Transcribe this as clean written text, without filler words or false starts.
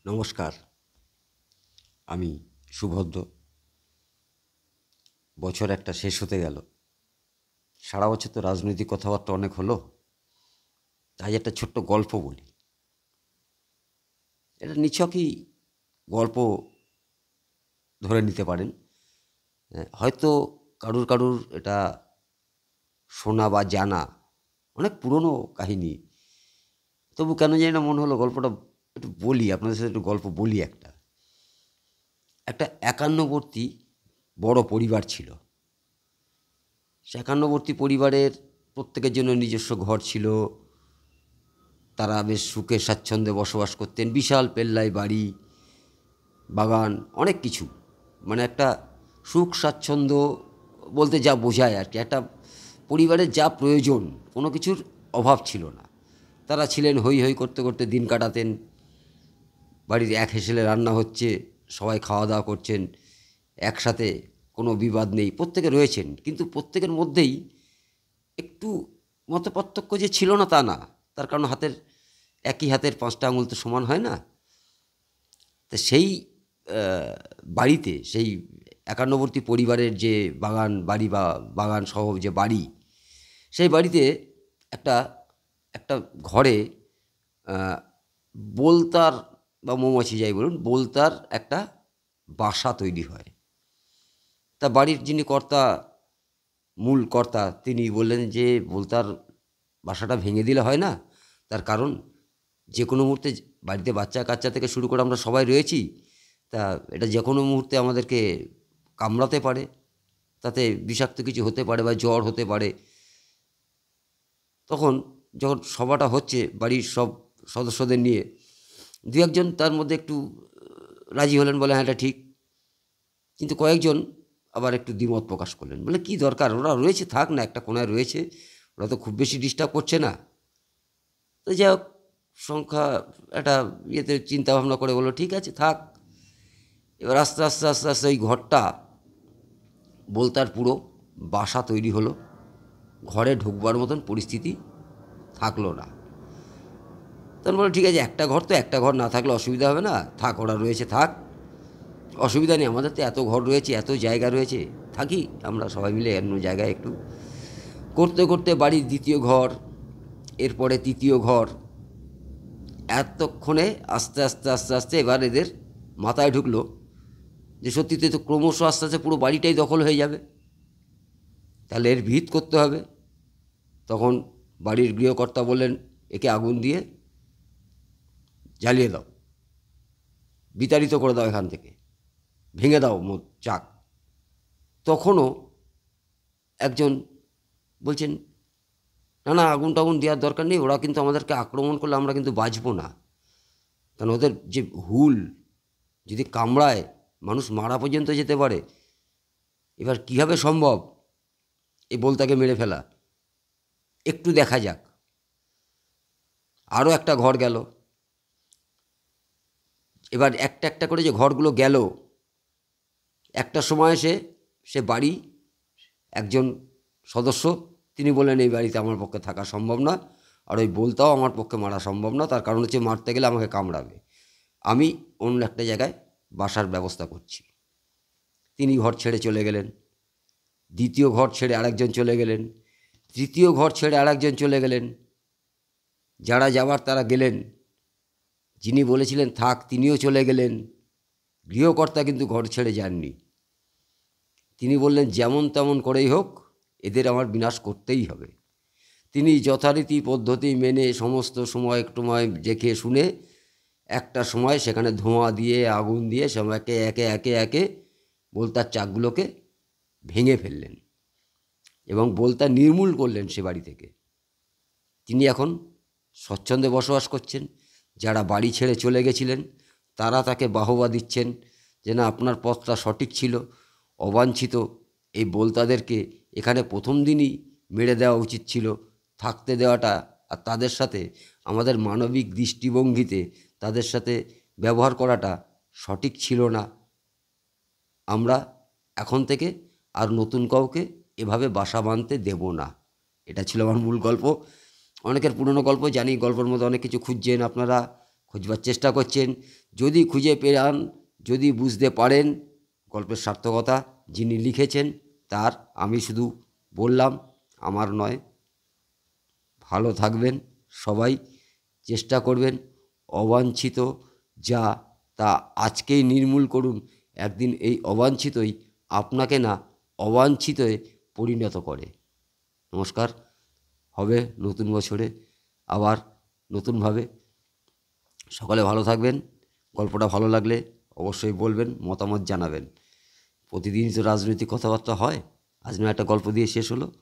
নমস্কার, আমি সুভদ্র। বছর একটা শেষ হতে গেল। সারা বছর তো রাজনৈতিক কথাবার্তা অনেক হলো, তাই একটা ছোট্ট গল্প বলি। এটা নিছকই গল্প ধরে নিতে পারেন। হয়তো কারুর কারুর এটা শোনা বা জানা অনেক পুরনো কাহিনী, তবু কেন জানি না মনে হলো গল্পটা একটু বলি, আপনাদের সাথে একটু গল্প বলি। একটা একটা একান্নবর্তী বড় পরিবার ছিল। সে একান্নবর্তী পরিবারের প্রত্যেকের জন্য নিজস্ব ঘর ছিল। তারা বেশ সুখে স্বাচ্ছন্দ্যে বসবাস করতেন। বিশাল পেল্লাই বাড়ি, বাগান, অনেক কিছু। মানে একটা সুখ স্বাচ্ছন্দ্য বলতে যা বোঝায় আর কি, একটা পরিবারের যা প্রয়োজন কোনো কিছুর অভাব ছিল না। তারা ছিলেন, হৈ হৈ করতে করতে দিন কাটাতেন। বাড়ির এক হেসেলে রান্না হচ্ছে, সবাই খাওয়া দাওয়া করছেন একসাথে, কোনো বিবাদ নেই, প্রত্যেকে রয়েছেন। কিন্তু প্রত্যেকের মধ্যেই একটু মতপার্থক্য যে ছিল না তা না। তার কারণ একই হাতের পাঁচটা আঙুল তো সমান হয় না। তা সেই বাড়িতে, সেই একান্নবর্তী পরিবারের যে বাগান বাড়ি বা বাগান সহ যে বাড়ি, সেই বাড়িতে একটা একটা ঘরে বোলতার বা মৌমাছি যাই বলুন, বোলতার একটা বাসা তৈরি হয়। তা বাড়ির যিনি কর্তা, মূল কর্তা, তিনি বললেন যে বোলতার বাসাটা ভেঙে দিলে হয় না। তার কারণ যে কোনো মুহূর্তে বাড়িতে বাচ্চা কাচ্চা থেকে শুরু করে আমরা সবাই রয়েছি, তা এটা যে কোনো মুহূর্তে আমাদেরকে কামড়াতে পারে, তাতে বিষাক্ত কিছু হতে পারে বা জ্বর হতে পারে। তখন যখন সভাটা হচ্ছে বাড়ির সব সদস্যদের নিয়ে, দু একজন তার মধ্যে একটু রাজি হলেন, বলে হ্যাঁ এটা ঠিক। কিন্তু কয়েকজন আবার একটু দ্বিমত প্রকাশ করলেন, বলে কি দরকার, ওরা রয়েছে থাক না, একটা কোনায় রয়েছে, ওরা তো খুব বেশি ডিস্টার্ব করছে না। তো যাই হোক, সংখ্যা একটা ইয়েতে চিন্তাভাবনা করে বললো ঠিক আছে থাক। এবার আস্তে আস্তে আস্তে আস্তে ওই ঘরটা বোলতার পুরো বাসা তৈরি হলো। ঘরে ঢুকবার মতন পরিস্থিতি থাকলো না। তখন বললো ঠিক আছে, একটা ঘর তো, একটা ঘর না থাকলে অসুবিধা হবে না, থাক, ওরা রয়েছে থাক, অসুবিধা নেই, আমাদের তো এত ঘর রয়েছে, এত জায়গা রয়েছে, থাকি আমরা সবাই মিলে অন্য জায়গায় একটু। করতে করতে বাড়ির দ্বিতীয় ঘর, এরপরে তৃতীয় ঘর, এতক্ষণে আস্তে আস্তে আস্তে আস্তে এবার এদের মাথায় ঢুকলো যে সত্যিতে তো ক্রমশ আস্তে আস্তে পুরো বাড়িটাই দখল হয়ে যাবে, তাহলে এর ভিত করতে হবে। তখন বাড়ির গৃহকর্তা বললেন, একে আগুন দিয়ে জ্বালিয়ে দাও, বিতাড়িত করে দাও এখান থেকে, ভেঙে দাও চাক। তখনও একজন বলছেন, না না, আগুন টাগুন দেওয়ার দরকার নেই, ওরা কিন্তু আমাদেরকে আক্রমণ করলে আমরা কিন্তু বাঁচব না, কারণ ওদের যে হুল যদি কামড়ায় মানুষ মারা পর্যন্ত যেতে পারে। এবার কীভাবে সম্ভব এই বোলতাকে মেরে ফেলা, একটু দেখা যাক। আরও একটা ঘর গেল। এবার একটা একটা করে যে ঘরগুলো গেল, একটা সময় সে বাড়ি একজন সদস্য, তিনি বললেন এই বাড়িতে আমার পক্ষে থাকা সম্ভব না, আর ওই বোলতাও আমার পক্ষে মারা সম্ভব না, তার কারণ হচ্ছে মারতে গেলে আমাকে কামড়াবে, আমি অন্য একটা জায়গায় বাসার ব্যবস্থা করছি। তিনি ঘর ছেড়ে চলে গেলেন। দ্বিতীয় ঘর ছেড়ে আরেকজন চলে গেলেন। তৃতীয় ঘর ছেড়ে আরেকজন চলে গেলেন। যারা যাবার তারা গেলেন। যিনি বলেছিলেন থাক তিনিও চলে গেলেন। গৃহকর্তা কিন্তু ঘর ছেড়ে যাননি। তিনি বললেন যেমন তেমন করেই হোক এদের আমার বিনাশ করতেই হবে। তিনি যথারীতি পদ্ধতি মেনে সমস্ত সময় টময় দেখে শুনে একটা সময় সেখানে ধোঁয়া দিয়ে আগুন দিয়ে সবাইকে একে একে একে বোলতার চাকগুলোকে ভেঙে ফেললেন এবং বোলতা নির্মূল করলেন সে বাড়ি থেকে। তিনি এখন স্বচ্ছন্দে বসবাস করছেন। যারা বাড়ি ছেড়ে চলে গেছিলেন তারা তাকে বাহবা দিচ্ছেন যে না, আপনার পথটা সঠিক ছিল, অবাঞ্ছিত এই বোলতাদেরকে এখানে প্রথম দিনই মেরে দেওয়া উচিত ছিল, থাকতে দেওয়াটা আর তাদের সাথে আমাদের মানবিক দৃষ্টিভঙ্গিতে তাদের সাথে ব্যবহার করাটা সঠিক ছিল না। আমরা এখন থেকে আর নতুন কাউকে এভাবে বাসা বাঁধতে দেব না। এটা ছিল আমার মূল গল্প। অনেকের পুরনো গল্প জানি, গল্পের মধ্যে অনেক কিছু খুঁজছেন আপনারা, খুঁজবার চেষ্টা করছেন। যদি খুঁজে পেন, যদি বুঝতে পারেন গল্পের সার্থকতা, যিনি লিখেছেন তার, আমি শুধু বললাম, আমার নয়। ভালো থাকবেন সবাই, চেষ্টা করবেন অবাঞ্ছিত যা তা আজকেই নির্মূল করুন। একদিন এই অবাঞ্ছিতই আপনাকে না অবাঞ্ছিতে পরিণত করে। নমস্কার, হবে নতুন বছরে আবার নতুনভাবে। সকলে ভালো থাকবেন। গল্পটা ভালো লাগলে অবশ্যই বলবেন, মতামত জানাবেন। প্রতিদিনই তো রাজনৈতিক কথাবার্তা হয়, আজ নয় একটা গল্প দিয়ে শেষ হলো।